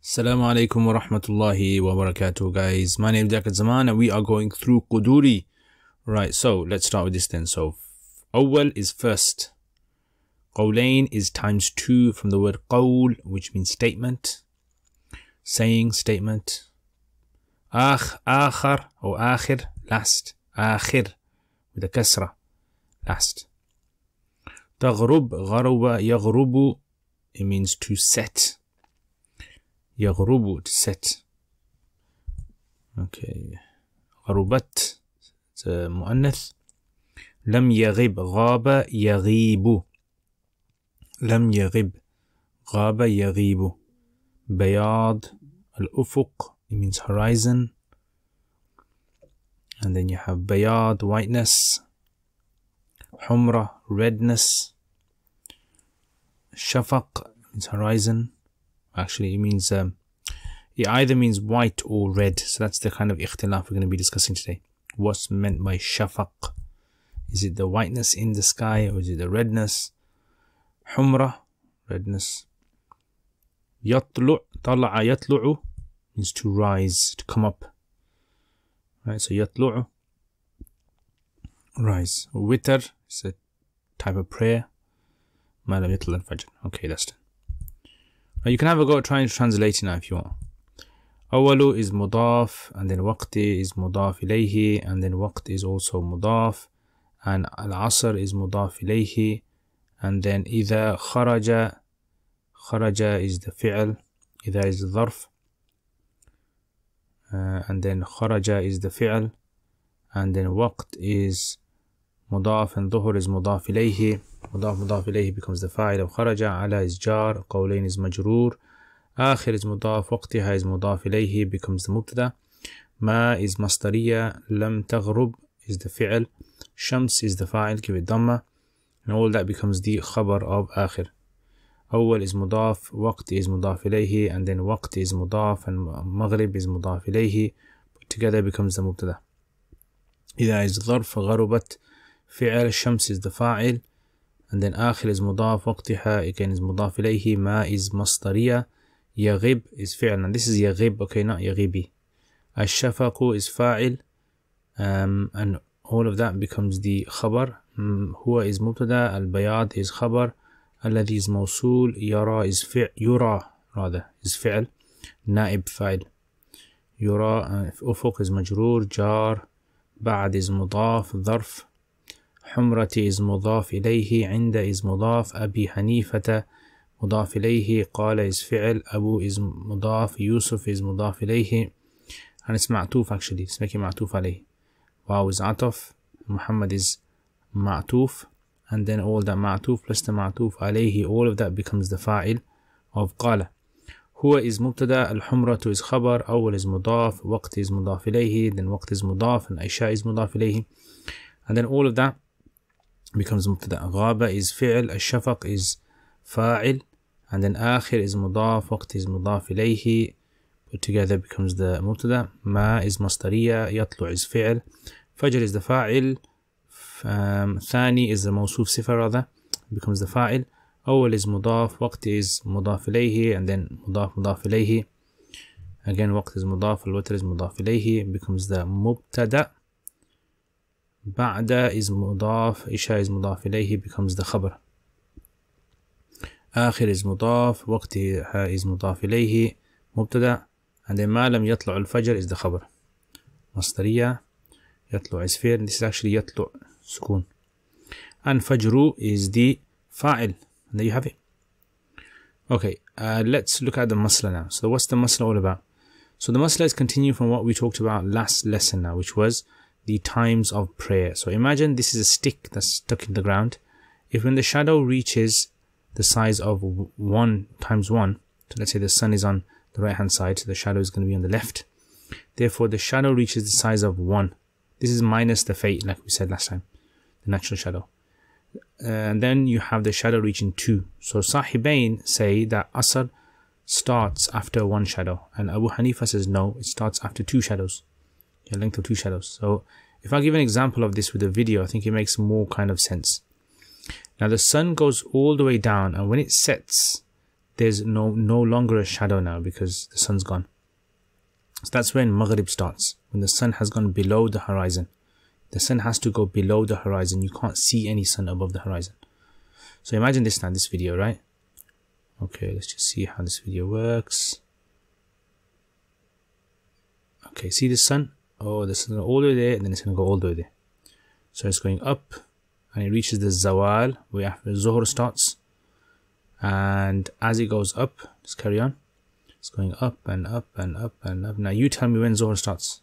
Assalamu alaikum wa rahmatullahi wa barakatuh, guys. My name is Liaquat and we are going through Qudoori. Right, so let's start with this then. So, awwal is first. Qawlain is times 2 from the word qawl, which means statement. Saying, statement. Akhar or akhir, last. Akhir with a kasra, last. Taghrub, gharuba, yaghrubu, it means to set. يغرب, to set. Okay. غربت, it's a مؤنث. لم يغب, غاب يغيب. لم يغب, غاب يغيب. بياض, الأفق, it means horizon. And then you have bayad, whiteness. Humra, redness. Shafaq means horizon. Actually, it means it either means white or red. So that's the kind of ikhtilaf we're going to be discussing today. What's meant by shafaq? Is it the whiteness in the sky, or is it the redness? Humra, redness. Yatlu', tala'a yatlu'u means to rise, to come up. Right, so yatlu'u, rise. Witr is a type of prayer. Ma lam yatlu' al-fajr. Okay, that's done. You can have a go at trying to translate it now if you want. Awalu is mudaf, and then waqti is mudaf ilayhi, and then waqt is also mudaf, and al-asr is mudaf ilayhi, and then idha kharaja, kharaja is the fi'l, idha is the dharf, and then kharaja is the fi'l, and then waqt is mudaf, and dhuhr is mudaf ilayhi. مضاف إليه becomes the fa'il of kharaja. Ala is jar. Qawlain is majroor. Akhir is mudaf. Waqtiha is mudaf ilayhi becomes the mubtada. Ma is masdariya. Lam taghrub is the fi'l. Shams is the fa'il. Give it dhamma. And all that becomes the khabar of akhir. Awwal is mudaf. Waqt is mudaf ilayhi. And then waqt is mudaf. And maghrib is mudaf ilayhi. Put together becomes the mubtada. Idha is dharf. Gharubat fi'l. Shams is the fa'il. And then akhir is mudaf, waqtiha again is mudaf ilayhi, ma is masdariya, yaghib is fi'l, and this is yaghib, okay, not yaghibi. Ash-shafaqu is fa'il, and all of that becomes the khabar. Huwa is mubtada, al-bayad is khabar, alladhi is mawsool, yara is yura rather is fi'l, naib fa'il. Yura, ufuq is majroor, jar, ba'd is mudaf, dharf. حمرتي is مضاف إليه. عند is مضاف. أبي حنيفة مضاف إليه. قال is فعل. أبو is مضاف. يوسف is مضاف إليه. and it's معطوف actually. It's making معطوف عليه. واو is عطف. محمد is معطوف. and then all that معطوف plus the معطوف عليه, all of that becomes the فاعل of قال. هو is مبتدا. الحمرة is خبر. أول is مضاف. وقت is مضاف إليه. then وقت is مضاف. and عشاء is مضاف إليه. and then all of that becomes mubtada. Ghaba is fi'l, al-shafaq is fa'il, and then akhir is mudaf, waqt is mudaf ilayhi, put together becomes the mubtada. Ma is masdariya, yatlu' is fi'l, fajr is the fa'il, thani is the mawsuf sifa rather, becomes the fa'il, awwal is mudaf, waqt is mudaf ilayhi, and then mudaf ilayhi, again waqt is mudaf, al-watr is mudaf ilayhi, becomes the mubtada. بعد is مضاف. إشاء is مضاف إليه becomes the خبر. آخر is مضاف. وقتها is مضاف إليه مبتدأ. and then ما لم يطلع الفجر is the خبر. مصدرية. يطلع is فعل. this is actually يطلع سكون. and فجر is the فاعل. and there you have it. Okay, let's look at the masla now. So what's the masla all about? So the masla is continuing from what we talked about last lesson now, which was the times of prayer. So imagine this is a stick that's stuck in the ground. If when the shadow reaches the size of 1 times 1, so let's say the sun is on the right hand side, so the shadow is going to be on the left. Therefore the shadow reaches the size of 1. This is minus the fate, like we said last time, the natural shadow. And then you have the shadow reaching 2. So Sahibain say that Asr starts after 1 shadow, and Abu Hanifa says no, it starts after 2 shadows. A length of 2 shadows. So if I give an example of this with a video, I think it makes more kind of sense. Now the sun goes all the way down, and when it sets, there's no longer a shadow now because the sun's gone. So that's when Maghrib starts, when the sun has gone below the horizon. The sun has to go below the horizon. You can't see any sun above the horizon. So imagine this now, this video, right? Okay, let's just see how this video works. Okay, see the sun? Oh, the sun all the way there, and then it's going to go all the way there. So it's going up, and it reaches the Zawal, where after Zuhr starts. And as it goes up, just carry on. It's going up and up and up and up. Now you tell me when Zuhr starts.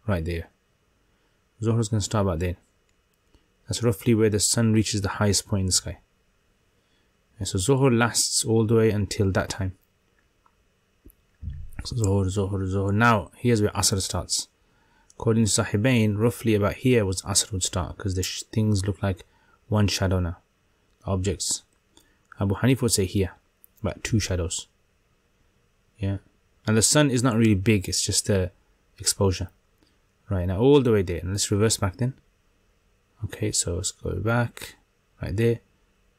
Right there. Zuhr is going to start about there. That's roughly where the sun reaches the highest point in the sky. And so Zuhr lasts all the way until that time. So Zuhr. Now here's where Asr starts. According to Sahibain, roughly about here was Asr would start, because the things look like one shadow now. Objects. Abu Hanifa would say here, about 2 shadows. Yeah. And the sun is not really big, it's just the exposure. Right, now all the way there. And let's reverse back then. Okay, so let's go back. Right there.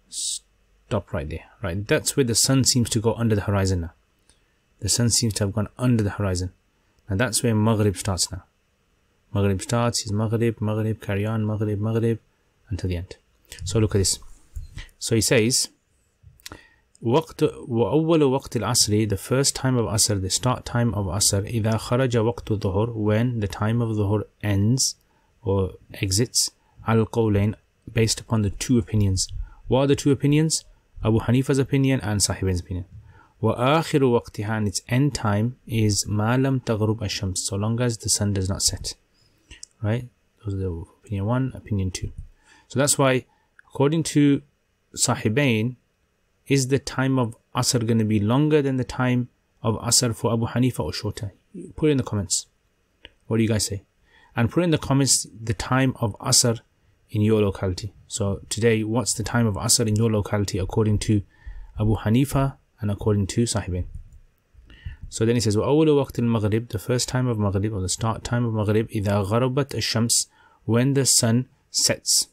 Stop right there. Right, that's where the sun seems to go under the horizon now. The sun seems to have gone under the horizon. Now that's where Maghrib starts now. Maghrib starts, is Maghrib, carry on, Maghrib, until the end. So look at this. So he says, وَأَوَّلُ وَقْتِ الْعَصْرِ, the first time of Asr, the start time of Asr, إِذَا خَرَجَ وَقْتُ الظُّهُرِ, when the time of Dhuhr ends or exits, al qawlain, based upon the 2 opinions. What are the 2 opinions? Abu Hanifa's opinion and Sahibain's opinion. وَآخِرُ وَقْتِهَا, and its end time is مَا لَمْ تَغْرُبْ الشَّمْسِ, so long as the sun does not set. Right? Those are the opinion 1, opinion 2. So that's why, according to Sahibain, is the time of Asr going to be longer than the time of Asr for Abu Hanifa or shorter? Put it in the comments. What do you guys say? And put in the comments the time of Asr in your locality. So today, what's the time of Asr in your locality according to Abu Hanifa and according to Sahibain? So then he says, وَأَوَّلُ وَقْتِ الْمَغْرِبِ, the first time of Maghrib, or the start time of Maghrib, إِذَا غَرَبَتْ الشَّمْسِ, when the sun sets.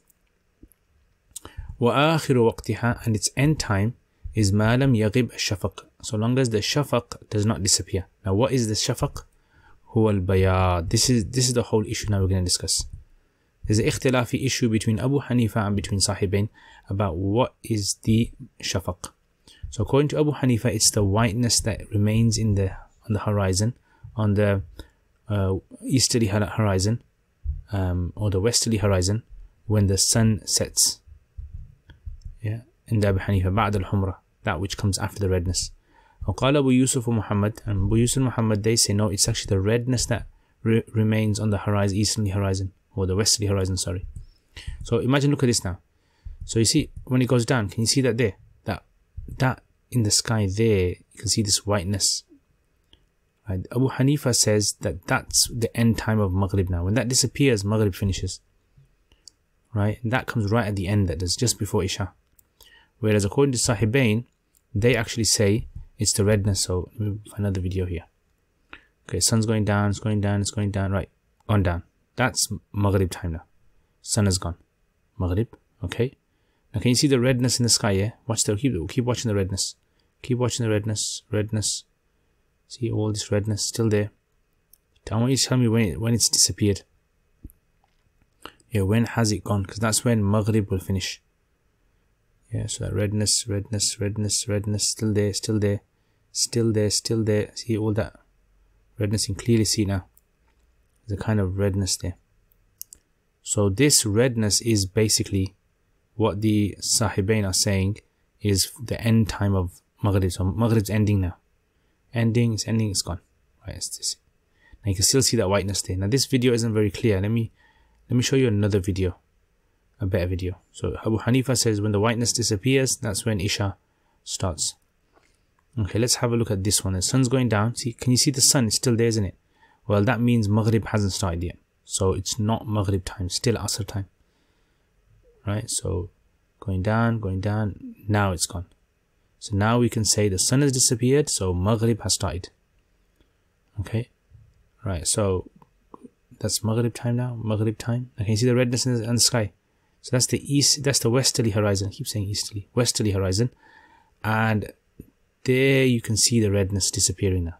وَآخِرُ وَقْتِهَا, and its end time is مَا لَمْ يَغِبْ الشَّفَقِ, so long as the shafaq does not disappear. Now what is the shafaq? هُوَ الْبَيَاض. This is the whole issue now we're going to discuss. There's an ikhtilafi issue between Abu Hanifa and between Sahibain about what is the shafaq. So according to Abu Hanifa, it's the whiteness that remains on the horizon, on the easterly horizon, or the westerly horizon, when the sun sets. Yeah, in the Abu Hanifa, بعد الحمرة, that which comes after the redness. وقال أبو يوسف ومحمد, and Abu Yusuf and Muhammad, they say no, it's actually the redness that remains on the horizon, easterly horizon, or the westerly horizon, sorry. So imagine, look at this now. So you see, when it goes down, can you see that there? That in the sky there, you can see this whiteness. Right? Abu Hanifa says that that's the end time of Maghrib now. When that disappears, Maghrib finishes. Right? And that comes right at the end, that is just before Isha. Whereas according to Sahibain, they actually say it's the redness. So let me find another video here. Okay, sun's going down, it's going down, it's going down, right, on down. That's Maghrib time now. Sun is gone. Maghrib, okay. Now can you see the redness in the sky, yeah? Watch the, keep watching the redness. Keep watching the redness. See all this redness still there. I want you to tell me when it's disappeared. Yeah, when has it gone? Because that's when Maghrib will finish. Yeah, so that redness, still there. See all that redness, you can clearly see now. There's a kind of redness there. So this redness is basically what the Sahibain are saying is the end time of Maghrib. So Maghrib's ending now. It's ending, it's gone. Right, it's this. Now you can still see that whiteness there. Now this video isn't very clear. Let me show you another video. A better video. So Abu Hanifa says when the whiteness disappears, that's when Isha starts. Okay, let's have a look at this one. The sun's going down. See, can you see the sun? It's still there, isn't it? Well, that means Maghrib hasn't started yet. So it's not Maghrib time, still Asr time. Right, so going down, now it's gone. So now we can say the sun has disappeared, so Maghrib has started. Okay, right, so that's Maghrib time now, Maghrib time. Now can you see the redness in the sky? So that's the east, that's the westerly horizon. I keep saying easterly, westerly horizon. And there you can see the redness disappearing now.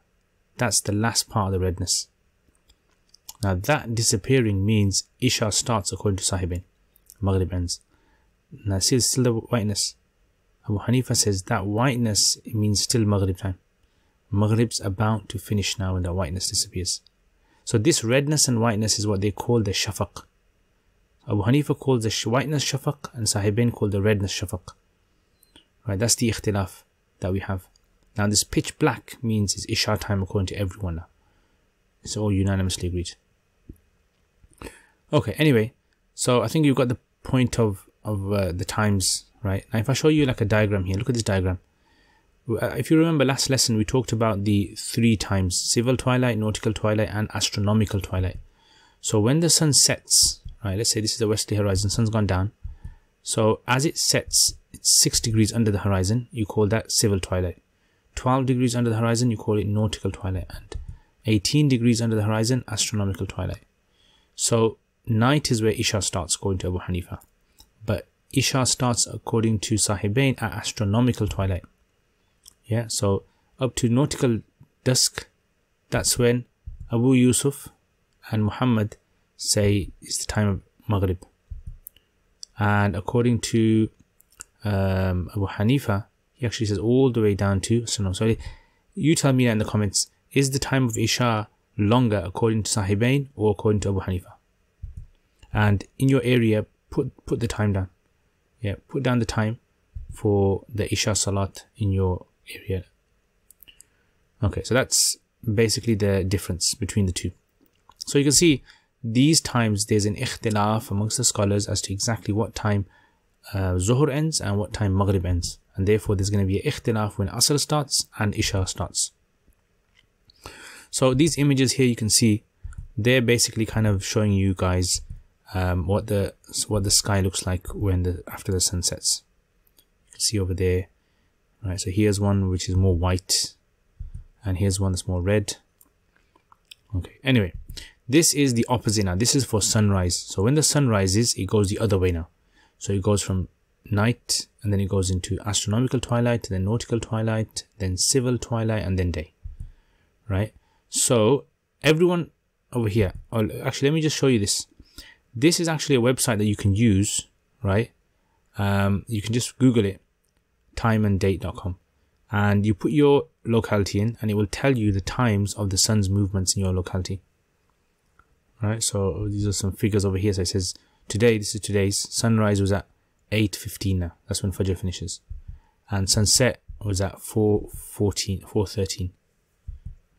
That's the last part of the redness. Now that disappearing means Isha starts according to Sahibain. Maghrib ends. Now see, still the whiteness. Abu Hanifa says that whiteness, it means still Maghrib time. Maghrib's about to finish now when that whiteness disappears. So this redness and whiteness is what they call the shafaq. Abu Hanifa calls the whiteness shafaq and Sahibain call the redness shafaq. Right, that's the ikhtilaf that we have. Now this pitch black means it's Isha time according to everyone now. It's all unanimously agreed. Okay, anyway, so I think you've got the point of the times, right? Now if I show you like a diagram here, look at this diagram. If you remember last lesson, we talked about the 3 times: civil twilight, nautical twilight, and astronomical twilight. So when the sun sets, right, let's say this is the westerly horizon, sun's gone down. So as it sets, it's 6 degrees under the horizon, you call that civil twilight. 12 degrees under the horizon, you call it nautical twilight. And 18 degrees under the horizon, astronomical twilight. So night is where Isha starts, according to Abu Hanifa. But Isha starts, according to Sahibain, at astronomical twilight. Yeah, so up to nautical dusk, that's when Abu Yusuf and Muhammad say it's the time of Maghrib. And according to Abu Hanifa, he actually says all the way down to Sunnah. So you tell me in the comments, is the time of Isha longer according to Sahibain or according to Abu Hanifa? And in your area, put the time down. Yeah, put down the time for the Isha Salat in your area. Okay, so that's basically the difference between the two. So you can see these times there's an ikhtilaf amongst the scholars as to exactly what time Zuhr ends and what time Maghrib ends. And therefore there's going to be an ikhtilaf when Asr starts and Isha starts. So these images here you can see, they're basically kind of showing you guys what the sky looks like when after the sun sets. You can see over there. Right, so here's one which is more white, and here's one that's more red. Okay, anyway, this is the opposite now. This is for sunrise. So when the sun rises, it goes the other way now. So it goes from night, and then it goes into astronomical twilight, then nautical twilight, then civil twilight, and then day. Right? So everyone over here, actually, let me just show you this. This is actually a website that you can use, right? You can just Google it, timeanddate.com, and you put your locality in, and it will tell you the times of the sun's movements in your locality. Right, so these are some figures over here. So it says today, this is today's sunrise was at 8:15 now. That's when Fajr finishes, and sunset was at 4:13.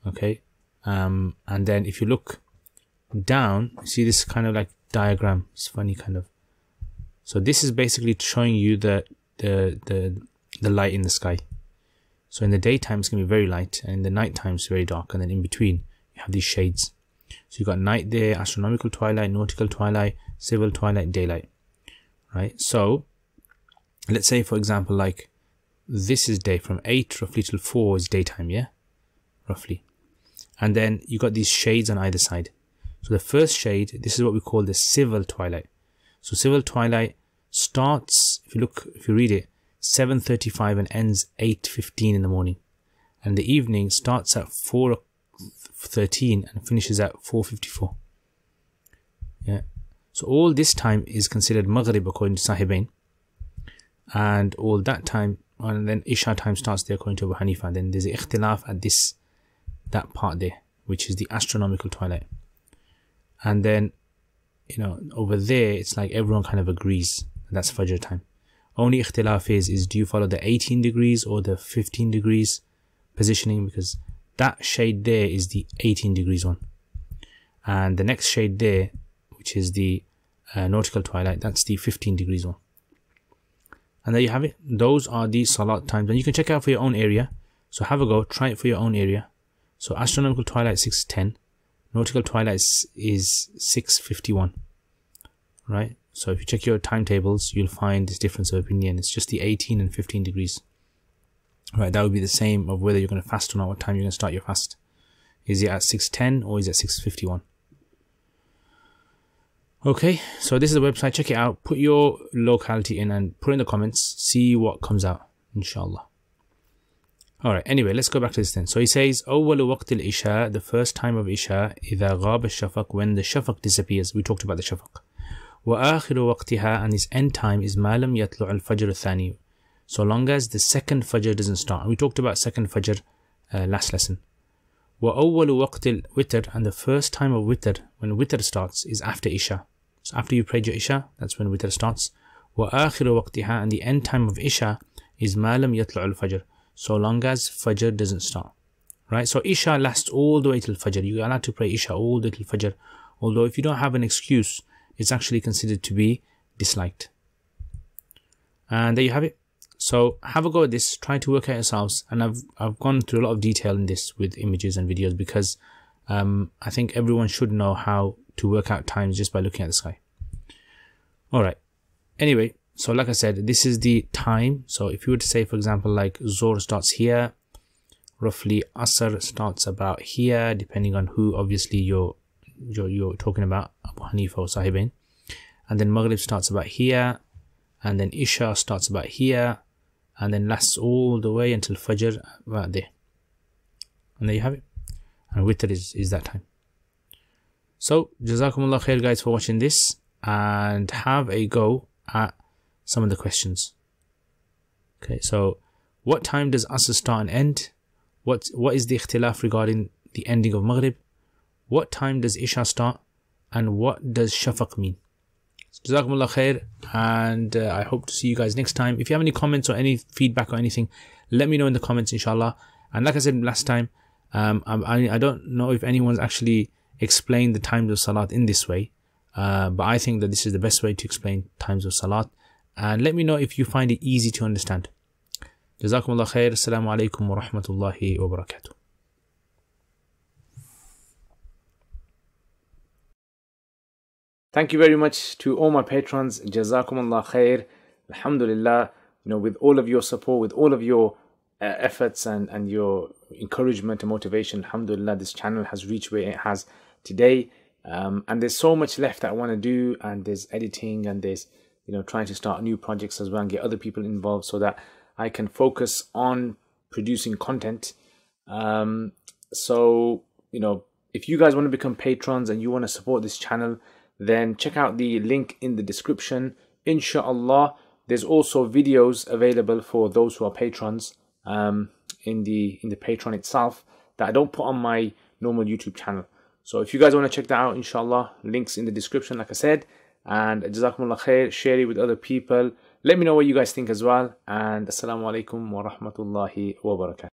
Okay, and then if you look down, you see this kind of like diagram. It's funny kind of. So this is basically showing you the light in the sky. So in the daytime it's going to be very light, and in the night time it's very dark, and then in between you have these shades. So you've got night there, astronomical twilight, nautical twilight, civil twilight, daylight. Right? So let's say, for example, like this is day from 8 roughly till 4 is daytime, yeah? Roughly. And then you got these shades on either side. So the first shade, this is what we call the civil twilight. So civil twilight starts, if you read it, 7:35 and ends 8:15 in the morning. And the evening starts at 4:13 and finishes at 4:54. Yeah. So all this time is considered Maghrib according to Sahibain. And all that time, and then Isha time starts there according to Abu Hanifa. And then there's an ikhtilaf at that part there, which is the astronomical twilight. And then, you know, over there, it's like everyone kind of agrees that's Fajr time. Only ikhtilaf is do you follow the 18 degrees or the 15 degrees positioning, because that shade there is the 18 degrees one. And the next shade there, which is the nautical twilight, that's the 15 degrees one. And there you have it. Those are the salat times. And you can check out for your own area. So have a go, try it for your own area. So astronomical twilight 6:10. Nautical twilight is 6:51. Right? So if you check your timetables, you'll find this difference of opinion. It's just the 18 and 15 degrees. Right, that would be the same of whether you're going to fast or not, what time you're going to start your fast. Is it at 6:10 or is it at 6:51? Okay, so this is the website. Check it out. Put your locality in and put in the comments. See what comes out, inshallah. Alright, anyway, let's go back to this then. So he says, أول وقت الإشاء, the first time of Isha, إذا غاب الشفق, when the shafaq disappears. We talked about the shafaq. وآخر وقتها, and its end time is ما لم يطلع الفجر الثاني, so long as the second fajr doesn't start. And we talked about second fajr last lesson. وأول وقت الوتر, and the first time of witr, when witr starts, is after Isha. So after you prayed your Isha, that's when witr starts. وآخر وقتها, and the end time of Isha is ما لم يطلع الفجر, so long as Fajr doesn't start. Right? So Isha lasts all the way till Fajr. You're allowed to pray Isha all the way till Fajr. Although if you don't have an excuse, it's actually considered to be disliked. And there you have it. So have a go at this. Try to work out yourselves. And I've gone through a lot of detail in this with images and videos because I think everyone should know how to work out times just by looking at the sky. Alright. Anyway. So like I said, this is the time. So if you were to say, for example, like Zohr starts here, roughly Asr starts about here, depending on who obviously you're talking about, Abu Hanifa or Sahibain. And then Maghrib starts about here, and then Isha starts about here, and then lasts all the way until Fajr about there. And there you have it. And Witr is that time. So Jazakumullah khair guys for watching this, and have a go at some of the questions. Okay, so what time does Asr start and end? What is the ikhtilaf regarding the ending of Maghrib? What time does Isha start? And what does Shafaq mean? Jazakumullah khair, and I hope to see you guys next time. If you have any comments or any feedback or anything, let me know in the comments, inshallah. And like I said last time, I don't know if anyone's actually explained the times of Salat in this way, but I think that this is the best way to explain times of Salat. And let me know if you find it easy to understand. Jazakumullah khair. Assalamu alaikum wa rahmatullahi wa barakatuh. Thank you very much to all my patrons. Jazakumullah khair. Alhamdulillah. With all of your support, with all of your efforts and your encouragement and motivation, alhamdulillah, this channel has reached where it has today. And there's so much left that I want to do, and there's editing, and there's trying to start new projects as well and get other people involved so that I can focus on producing content. So, if you guys want to become patrons and you want to support this channel, then check out the link in the description. Inshallah, there's also videos available for those who are patrons in the Patreon itself that I don't put on my normal YouTube channel. So if you guys want to check that out, inshallah, links in the description, like I said. And Jazakumullah khair, share it with other people. Let me know what you guys think as well. And Assalamu alaikum wa rahmatullahi wa barakatuh.